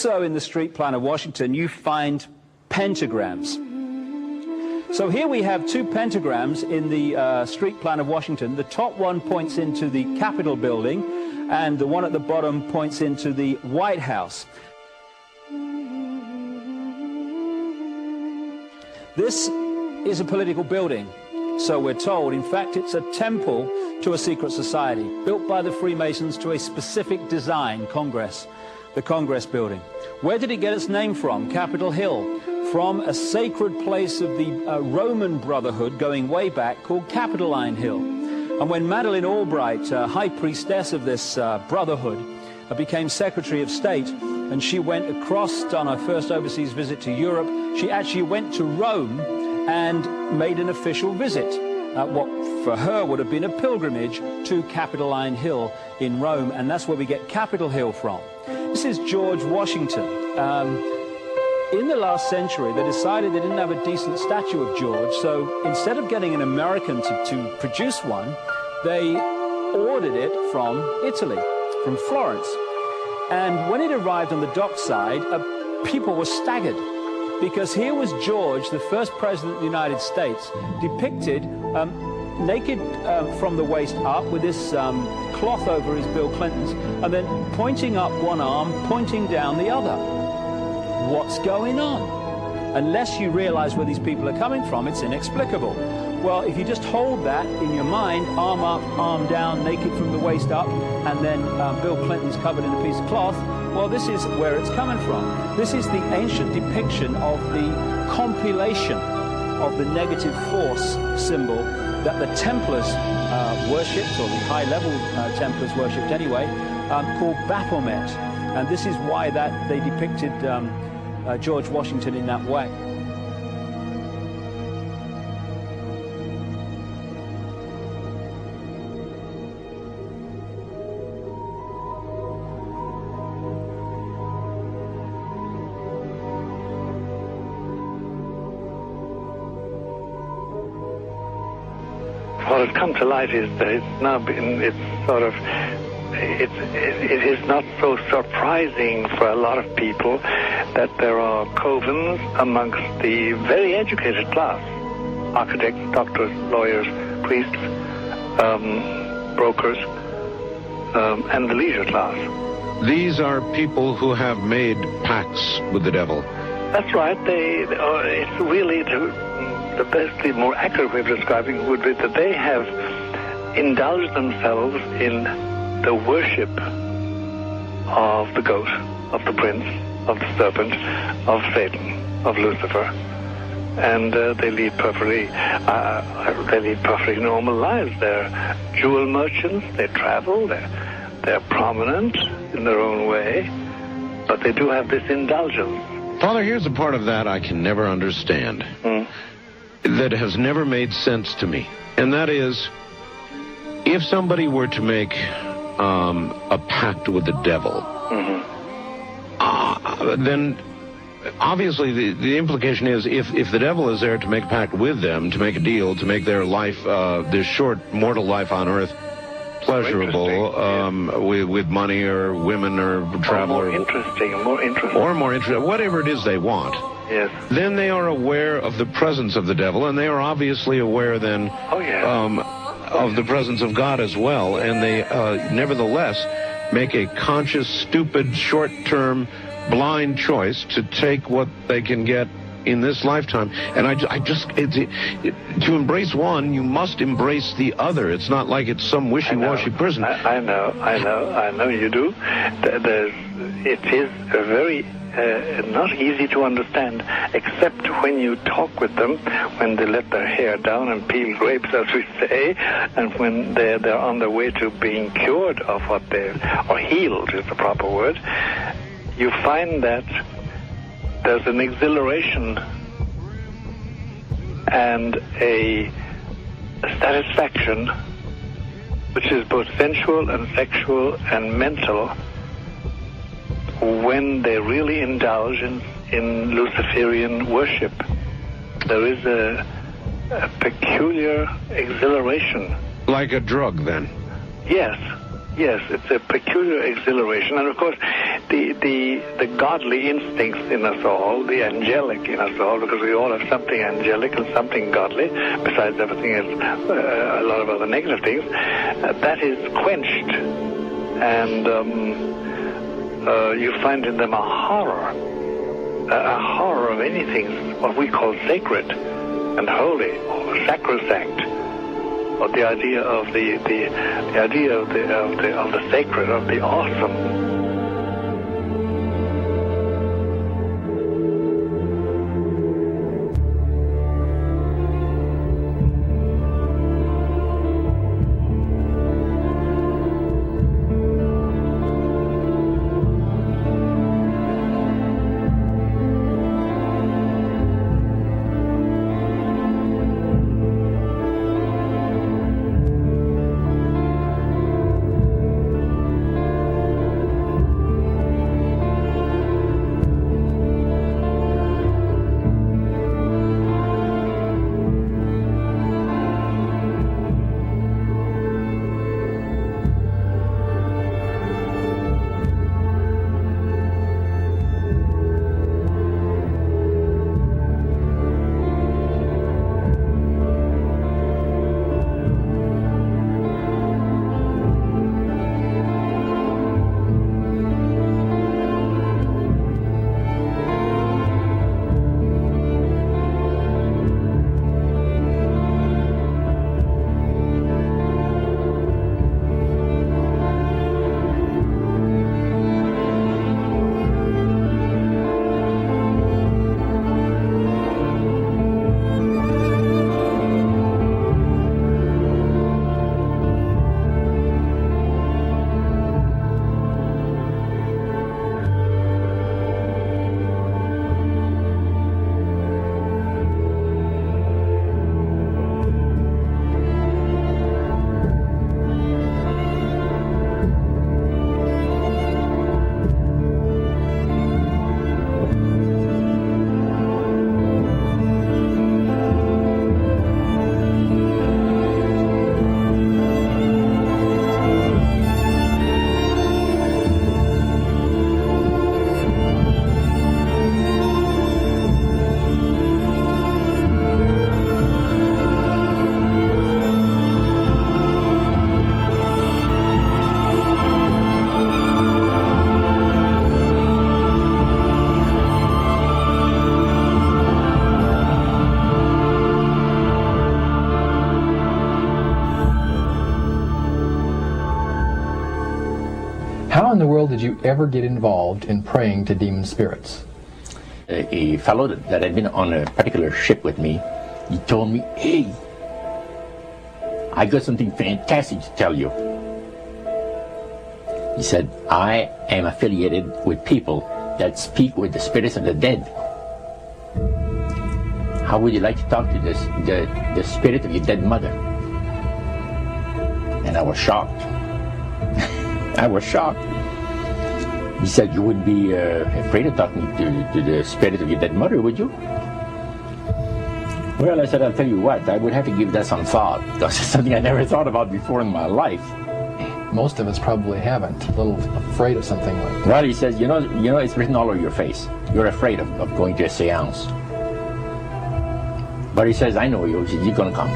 Also in the street plan of Washington, you find pentagrams. So here we have two pentagrams in the street plan of Washington. The top one points into the Capitol building, and the one at the bottom points into the White House. This is a political building, so we're told. In fact, it's a temple to a secret society, built by the Freemasons to a specific design, Congress, the Congress building. Where did it get its name from? Capitol Hill. From a sacred place of the Roman Brotherhood going way back called Capitoline Hill. And when Madeleine Albright, high priestess of this brotherhood, became Secretary of State, and she went across on her first overseas visit to Europe, she actually went to Rome and made an official visit, what for her would have been a pilgrimage to Capitoline Hill in Rome, and that's where we get Capitol Hill from. This is George Washington. In the last century, they decided they didn't have a decent statue of George, so instead of getting an American to produce one, they ordered it from Italy, from Florence. And when it arrived on the dockside, people were staggered, because here was George, the first president of the United States, depicted naked from the waist up with this cloth over his Bill Clinton's, and then pointing up one arm, pointing down the other. What's going on? Unless you realize where these people are coming from, it's inexplicable. Well, if you just hold that in your mind, arm up, arm down, naked from the waist up, and then Bill Clinton's covered in a piece of cloth, well, this is where it's coming from. This is the ancient depiction of the compilation of the negative force symbol that the Templars worshipped, or the high-level Templars worshipped anyway, called Baphomet. And this is why that they depicted George Washington in that way. What has come to light is that it's now been, it is not so surprising for a lot of people that there are covens amongst the very educated class, architects, doctors, lawyers, priests, brokers, and the leisure class. These are people who have made pacts with the devil. That's right. It's really the best, the more accurate way of describing it would be that they have indulged themselves in the worship of the goat, of the prince, of the serpent, of Satan, of Lucifer, and they lead perfectly normal lives. They're jewel merchants. They travel. They're prominent in their own way, but they do have this indulgence. Father, here's a part of that I can never understand, that has never made sense to me, and that is, if somebody were to make a pact with the devil, then obviously the implication is if the devil is there to make a pact with them, to make a deal, to make their life, this short mortal life on earth, pleasurable, with money or women or travel, or more interesting, whatever it is they want. Yes. Then they are aware of the presence of the devil, and they are obviously aware then of the presence of God as well, and they nevertheless make a conscious, stupid, short-term, blind choice to take what they can get in this lifetime. And to embrace one, you must embrace the other. It's not like it's some wishy-washy person. I know you do. It is a very not easy to understand, except when you talk with them, when they let their hair down and peel grapes, as we say, and when they're on their way to being cured of what or healed is the proper word. You find that there's an exhilaration and a satisfaction which is both sensual and sexual and mental when they really indulge in Luciferian worship. There is a peculiar exhilaration. Like a drug, then? Yes, it's a peculiar exhilaration. And of course, the godly instincts in us all, the angelic in us all, because we all have something angelic and something godly, besides everything else, a lot of other negative things, that is quenched. And you find in them a horror of anything, what we call sacred and holy, or sacrosanct, or the idea of the idea of the sacred, of the awesome. How in the world did you ever get involved in praying to demon spirits? A fellow that had been on a particular ship with me, he told me, "Hey, I got something fantastic to tell you." He said, "I am affiliated with people that speak with the spirits of the dead. How would you like to talk to the spirit of your dead mother?" And I was shocked. I was shocked. He said, "You wouldn't be afraid of talking to the spirit of your dead mother, would you?" Well, I said, "I'll tell you what, I would have to give that some thought, because it's something I never thought about before in my life." Most of us probably haven't. A little afraid of something like that. Well, he says, you know, it's written all over your face. You're afraid of going to a seance. But he says, "I know you. He says, you're going to come."